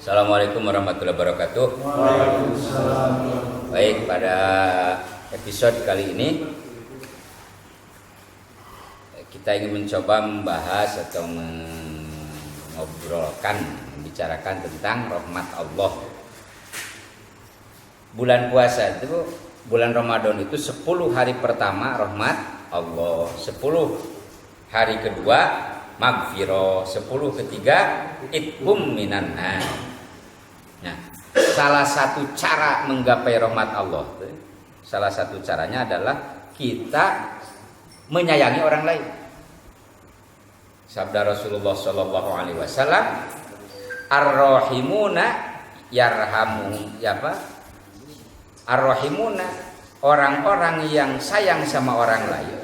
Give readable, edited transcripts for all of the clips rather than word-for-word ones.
Assalamualaikum warahmatullahi wabarakatuh. Waalaikumsalam. Baik, pada episode kali ini kita ingin mencoba membahas atau membicarakan tentang rahmat Allah. Bulan puasa itu, bulan Ramadan itu 10 hari pertama rahmat Allah, 10 hari kedua maghfirah, 10 ketiga itqum minan nar. Nah, salah satu cara menggapai rahmat Allah, salah satu caranya adalah kita menyayangi orang lain. Sabda Rasulullah Shallallahu Alaihi Wasallam, ar-rahimuna yarhamu, ar-rahimuna, orang-orang yang sayang sama orang lain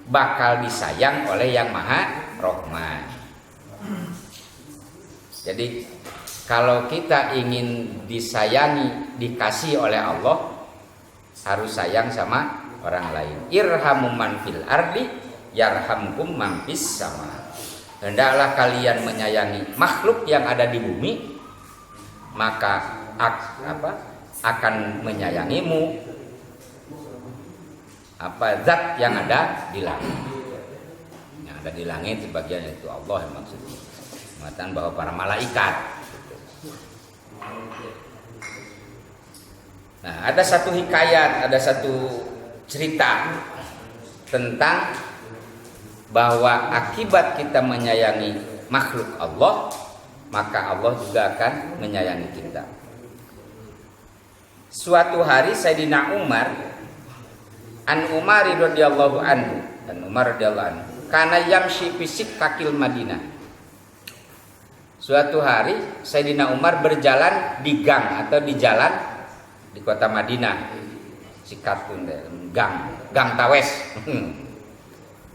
bakal disayang oleh yang maha rahman. Jadi kalau kita ingin disayangi, dikasih oleh Allah, harus sayang sama orang lain. Irhamu man fil ardi yarhamkum man fis sama. Hendaklah kalian menyayangi makhluk yang ada di bumi, maka akan menyayangimu zat yang ada di langit. Yang ada di langit sebagian itu Allah yang maksudnya. Mengatakan bahwa para malaikat. Nah, ada satu hikayat, ada satu cerita tentang bahwa akibat kita menyayangi makhluk Allah, maka Allah juga akan menyayangi kita. Suatu hari Sayyidina Umar radhiyallahu anhu, kana yamshi fisik kakil Madinah. Suatu hari Sayyidina Umar berjalan di gang atau di jalan di kota Madinah, sikatun gang Tawes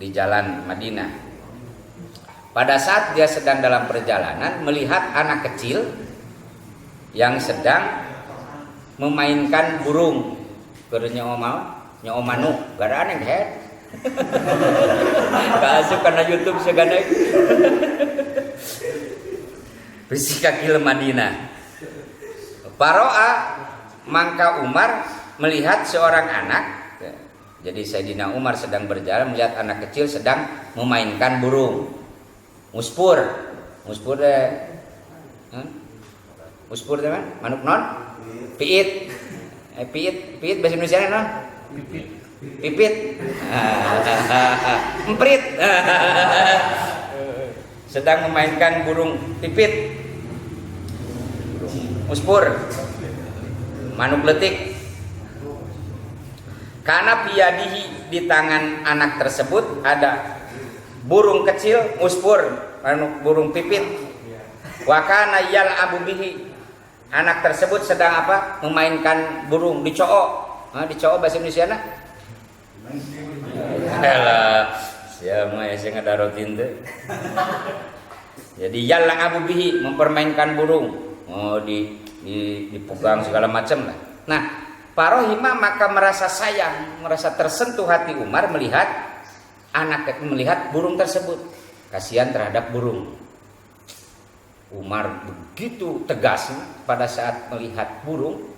di jalan Madinah. Pada saat dia sedang dalam perjalanan melihat anak kecil yang sedang memainkan burung nyaomanu garaan yang head. Kaasup karena YouTube segala Bisikakil Madinah. Paro'a, maka Umar melihat seorang anak. Jadi Sayyidina Umar sedang berjalan melihat anak kecil sedang memainkan burung. Muspur teman, manuk non? Piit bahasa Indonesia non? Pipit. Emprit. Sedang memainkan burung pipit. Muspur. Manuk letik. Karena biyadihi, di tangan anak tersebut ada burung kecil muspur, burung pipit. Wa kana yal'abu bihi, anak tersebut sedang memainkan burung dicook. Dicook bahasa Indonesia na? Alah, siapa yang ngadarotin teh. Jadi yal'abu bihi, mempermainkan burung. Dipegang segala macam lah. Nah, Parohima maka merasa sayang, merasa tersentuh hati Umar melihat burung tersebut. Kasihan terhadap burung. Umar begitu tegas pada saat melihat burung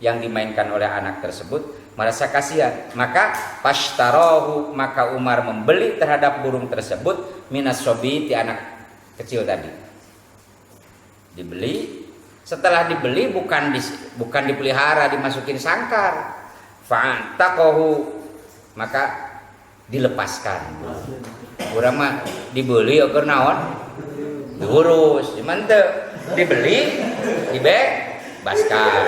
yang dimainkan oleh anak tersebut, merasa kasihan. Maka pashtarahu, maka Umar membeli terhadap burung tersebut minas sobi, anak kecil tadi. Dibeli. Setelah dibeli bukan dipelihara, dimasukin sangkar. Fa'taqahu, maka dilepaskan. Urang mah dibeli keur naon? Diurus, cuman teu dibeli, dibebaskan.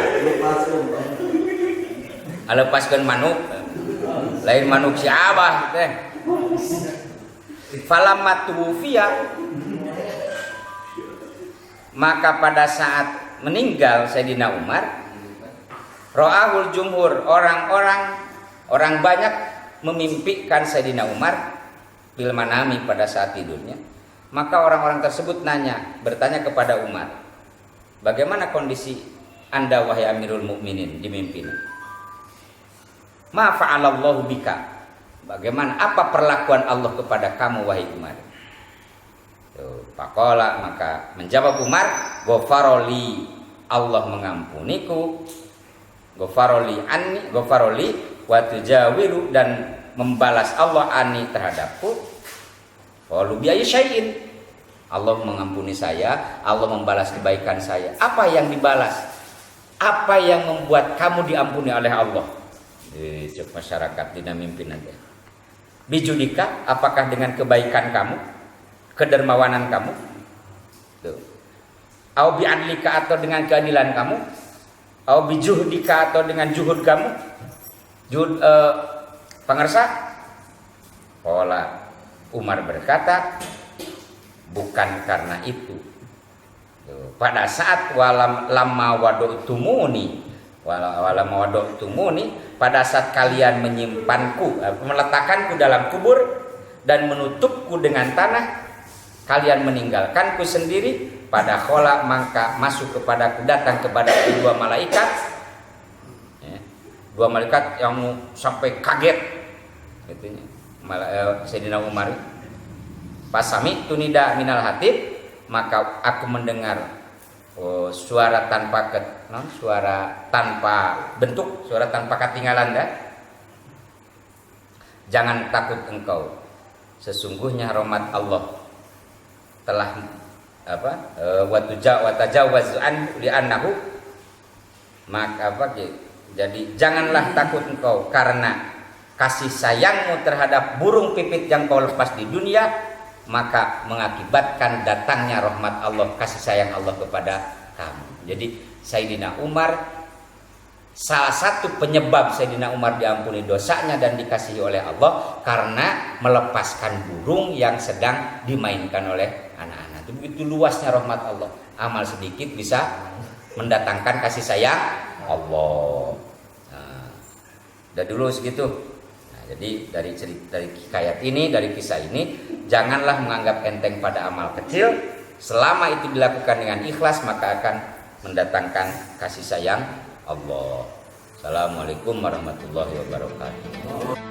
Alepaskeun manuk. Lain manuk si Abah teh. Falamma tuwfiya, maka pada saat meninggal Sayyidina Umar, ro'ahul jumhur, orang banyak memimpikan Sayyidina Umar bil manami, pada saat tidurnya. Maka orang-orang tersebut bertanya kepada Umar, bagaimana kondisi Anda wahai Amirul Mukminin di mimpinya? Ma fa'alallahu bika, bagaimana, apa perlakuan Allah kepada kamu wahai Umar? Tuh. Faqala, maka menjawab Umar, ghafaroli, Allah mengampuniku, ghafaroli anni, ghafaroli wa tujawiru, dan membalas Allah ani terhadapku. Qalu bi ayyi syai'in, Allah mengampuni saya, Allah membalas kebaikan saya. Apa yang dibalas? Apa yang membuat kamu diampuni oleh Allah? Cek masyarakat dina mimpin aja. Bijudika, apakah dengan kebaikan kamu, kedermawanan kamu? Tuh. Au bi'adlika, atau dengan keadilan kamu? Au bijuhdika, atau dengan juhud kamu? Juhud pangersa? Qala, Umar berkata, bukan karena itu. Tuh. Pada saat lama wadu'tumuni, pada saat kalian menyimpanku, meletakkanku dalam kubur dan menutupku dengan tanah, kalian meninggalkanku sendiri. Pada khola, maka masuk kepadaku, datang kepada dua malaikat, dua malaikat yang sampai kaget, gitu. Sayyidina Umar, pasami tunida minal hatib, maka aku mendengar suara tanpa suara tanpa bentuk, suara tanpa ketinggalan dah. Jangan takut engkau, sesungguhnya rahmat Allah telah watajawaz an li'annahu, maka jadi janganlah takut engkau karena kasih sayangmu terhadap burung pipit yang kau lepas di dunia, maka mengakibatkan datangnya rahmat Allah, kasih sayang Allah kepada kamu. Jadi Sayyidina Umar, salah satu penyebab Sayyidina Umar diampuni dosanya dan dikasihi oleh Allah karena melepaskan burung yang sedang dimainkan oleh anak-anak. Itu begitu luasnya rahmat Allah. Amal sedikit bisa mendatangkan kasih sayang Allah. Nah, dari dulu segitu. Nah, jadi dari hikayat ini, dari kisah ini, janganlah menganggap enteng pada amal kecil. Selama itu dilakukan dengan ikhlas, maka akan mendatangkan kasih sayang Allah. Assalamualaikum warahmatullahi wabarakatuh.